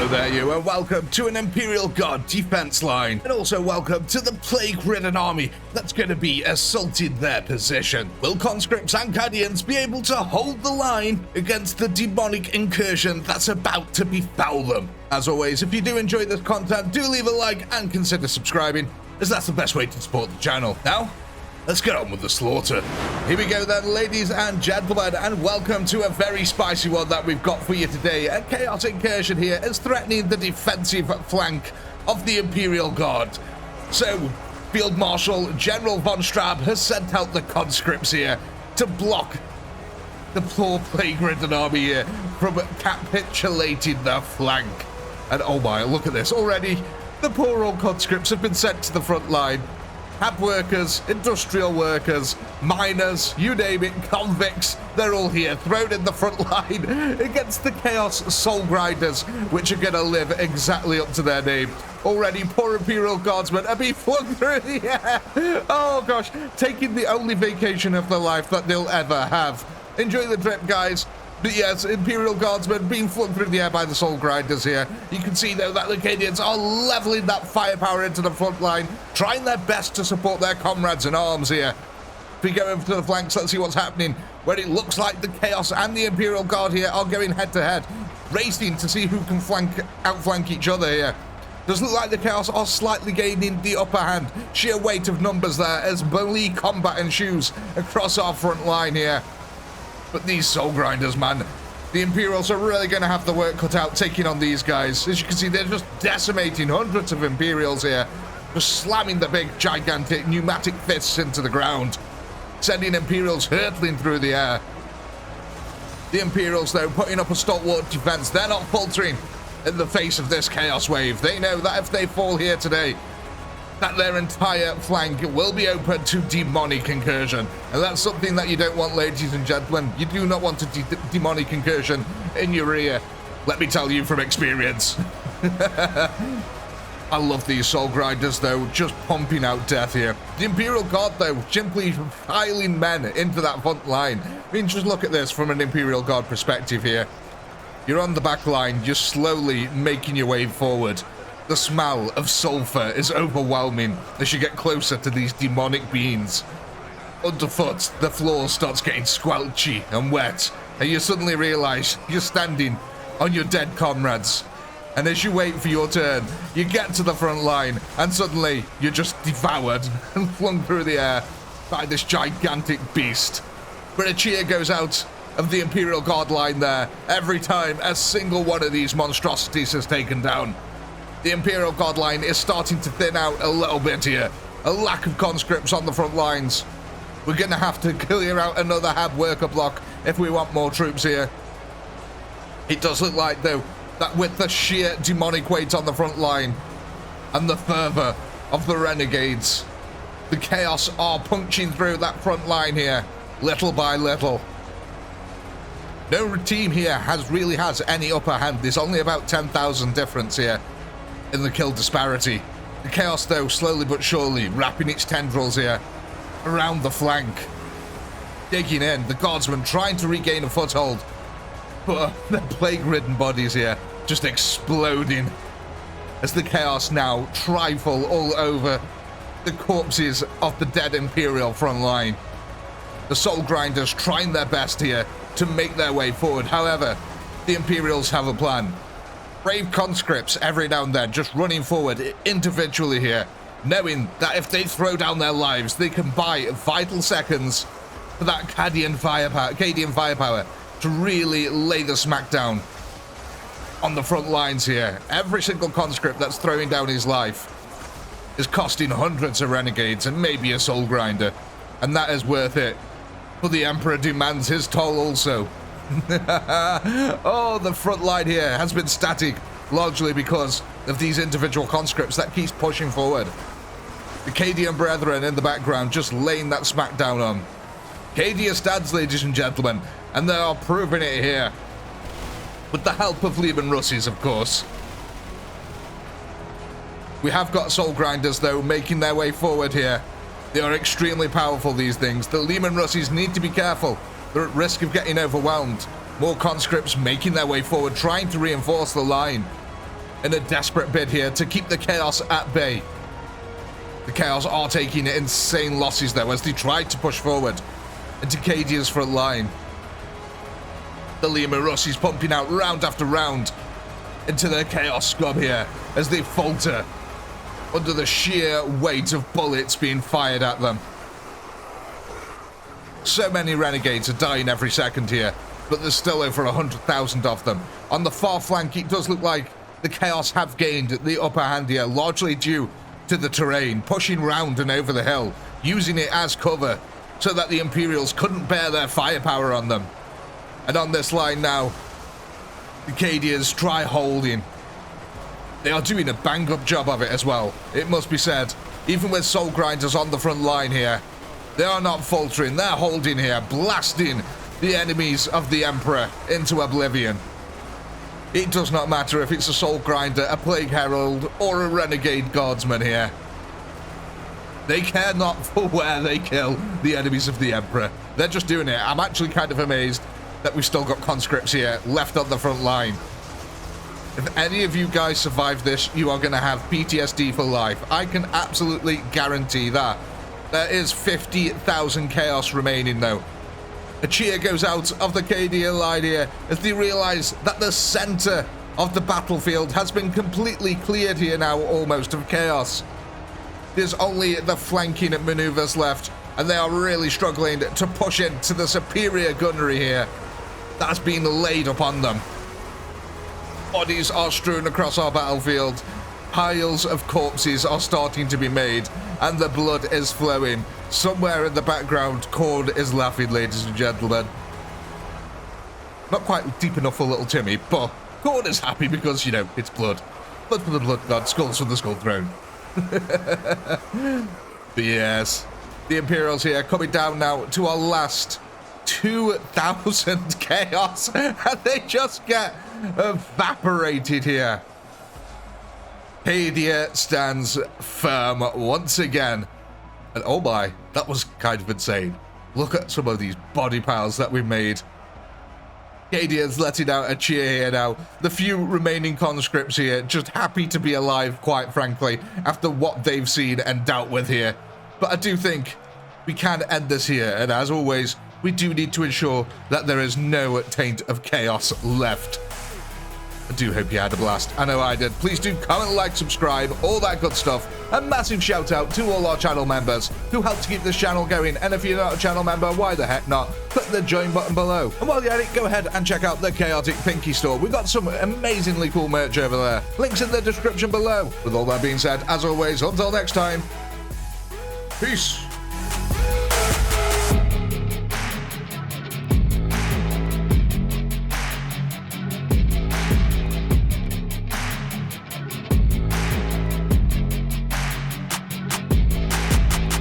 Hello there you, and welcome to an Imperial Guard defense line, and also welcome to the plague-ridden army that's going to be assaulting their position. Will conscripts and Cadians be able to hold the line against the demonic incursion that's about to befall them? As always, if you do enjoy this content, do leave a like and consider subscribing, as that's the best way to support the channel. Now, let's get on with the slaughter. Here we go then, ladies and gentlemen, and welcome to a very spicy one that we've got for you today. A chaos incursion here is threatening the defensive flank of the Imperial Guard. So, Field Marshal General von Straub has sent out the conscripts here to block the poor plague-ridden army here from capitulating their flank. And oh my, look at this. Already, the poor old conscripts have been sent to the front line. Hab workers, industrial workers, miners, you name it, convicts, they're all here, thrown in the front line against the Chaos Soul Grinders, which are going to live exactly up to their name. Already, poor Imperial Guardsmen are being flung through the air. Oh gosh, taking the only vacation of their life that they'll ever have. Enjoy the trip, guys. But yes, Imperial Guardsmen being flung through the air by the Soul Grinders here. You can see, though, that the Cadians are leveling that firepower into the front line, trying their best to support their comrades in arms here. If we go over to the flanks, let's see what's happening, where it looks like the Chaos and the Imperial Guard here are going head-to-head, racing to see who can outflank each other here. Does look like the Chaos are slightly gaining the upper hand. Sheer weight of numbers there as melee combat ensues across our front line here. But these Soul Grinders, man, the Imperials are really going to have the work cut out taking on these guys. As you can see, they're just decimating hundreds of Imperials here, just slamming the big, gigantic pneumatic fists into the ground, sending Imperials hurtling through the air. The Imperials, though, putting up a stalwart defense. They're not faltering in the face of this Chaos wave. They know that if they fall here today, that their entire flank will be open to demonic incursion. And that's something that you don't want, ladies and gentlemen. You do not want a demonic incursion in your rear. Let me tell you from experience. I love these Soul Grinders, though, just pumping out death here. The Imperial Guard, though, simply piling men into that front line. I mean, just look at this from an Imperial Guard perspective here. You're on the back line, you're slowly making your way forward. The smell of sulfur is overwhelming as you get closer to these demonic beings. Underfoot, the floor starts getting squelchy and wet, and you suddenly realize you're standing on your dead comrades. And as you wait for your turn, you get to the front line, and suddenly you're just devoured and flung through the air by this gigantic beast. But a cheer goes out of the Imperial Guard line there every time a single one of these monstrosities is taken down. The Imperial Guard line is starting to thin out a little bit here. A lack of conscripts on the front lines. We're going to have to clear out another Hab worker block if we want more troops here. It does look like, though, that with the sheer demonic weight on the front line and the fervor of the renegades, the Chaos are punching through that front line here, little by little. No team here really has any upper hand. There's only about 10,000 difference here in the kill disparity. The Chaos, though, slowly but surely wrapping its tendrils here around the flank, digging in. The guardsmen trying to regain a foothold, but their plague-ridden bodies here just exploding as the Chaos now trifle all over the corpses of the dead Imperial front line. The Soul Grinders trying their best here to make their way forward. However, the Imperials have a plan. Brave conscripts every now and then just running forward individually here, knowing that if they throw down their lives, they can buy vital seconds for that Cadian firepower to really lay the smackdown on the front lines here. Every single conscript that's throwing down his life is costing hundreds of renegades and maybe a Soul Grinder, and that is worth it. For the Emperor demands his toll also. Oh, the front line here has been static, largely because of these individual conscripts that keeps pushing forward. The Cadian brethren in the background just laying that smackdown on. Cadia stands, ladies and gentlemen, and they are proving it here. With the help of Leman Russes, of course. We have got Soul Grinders, though, making their way forward here. They are extremely powerful, these things. The Leman Russes need to be careful. They're at risk of getting overwhelmed. More conscripts making their way forward, trying to reinforce the line. in a desperate bid here to keep the Chaos at bay. The Chaos are taking insane losses, though, as they try to push forward into Cadians' front line. The Liamarus is pumping out round after round into the Chaos scum here as they falter under the sheer weight of bullets being fired at them. So many renegades are dying every second here, but there's still over 100,000 of them. On the far flank, it does look like the Chaos have gained the upper hand here, largely due to the terrain, pushing round and over the hill, using it as cover so that the Imperials couldn't bear their firepower on them. And on this line now, the Cadians try holding. They are doing a bang-up job of it as well, it must be said. Even with soul grinders on the front line here, they are not faltering. They're holding here, blasting the enemies of the Emperor into oblivion. It does not matter if it's a soul grinder, a plague herald, or a renegade guardsman here. They care not for where they kill the enemies of the Emperor. They're just doing it. I'm actually kind of amazed that we've still got conscripts here left on the front line. If any of you guys survive this, you are going to have PTSD for life. I can absolutely guarantee that. There is 50,000 chaos remaining, though. A cheer goes out of the Cadian line here as they realize that the center of the battlefield has been completely cleared here now, almost, of chaos. There's only the flanking maneuvers left, and they are really struggling to push into the superior gunnery here that's been laid upon them. Bodies are strewn across our battlefield. Piles of corpses are starting to be made, and the blood is flowing. Somewhere in the background, Cord is laughing, ladies and gentlemen. Not quite deep enough for little Timmy, but Cord is happy because, you know, it's blood. Blood for the blood god, skulls for the skull throne. But yes, the Imperials here coming down now to our last 2,000 chaos, and they just get evaporated here. Cadia stands firm once again. And oh my, that was kind of insane. Look at some of these body piles that we've made. Cadians letting out a cheer here now. The few remaining conscripts here just happy to be alive, quite frankly, after what they've seen and dealt with here. But I do think we can end this here, and as always, we do need to ensure that there is no taint of chaos left. I do hope you had a blast. I know I did. Please do comment, like, subscribe, all that good stuff. A massive shout out to all our channel members who help to keep this channel going. And if you're not a channel member, why the heck not? Click the join button below. And while you're at it, go ahead and check out the Chaotic Pinky store. We've got some amazingly cool merch over there. Links in the description below. With all that being said, as always, until next time, peace.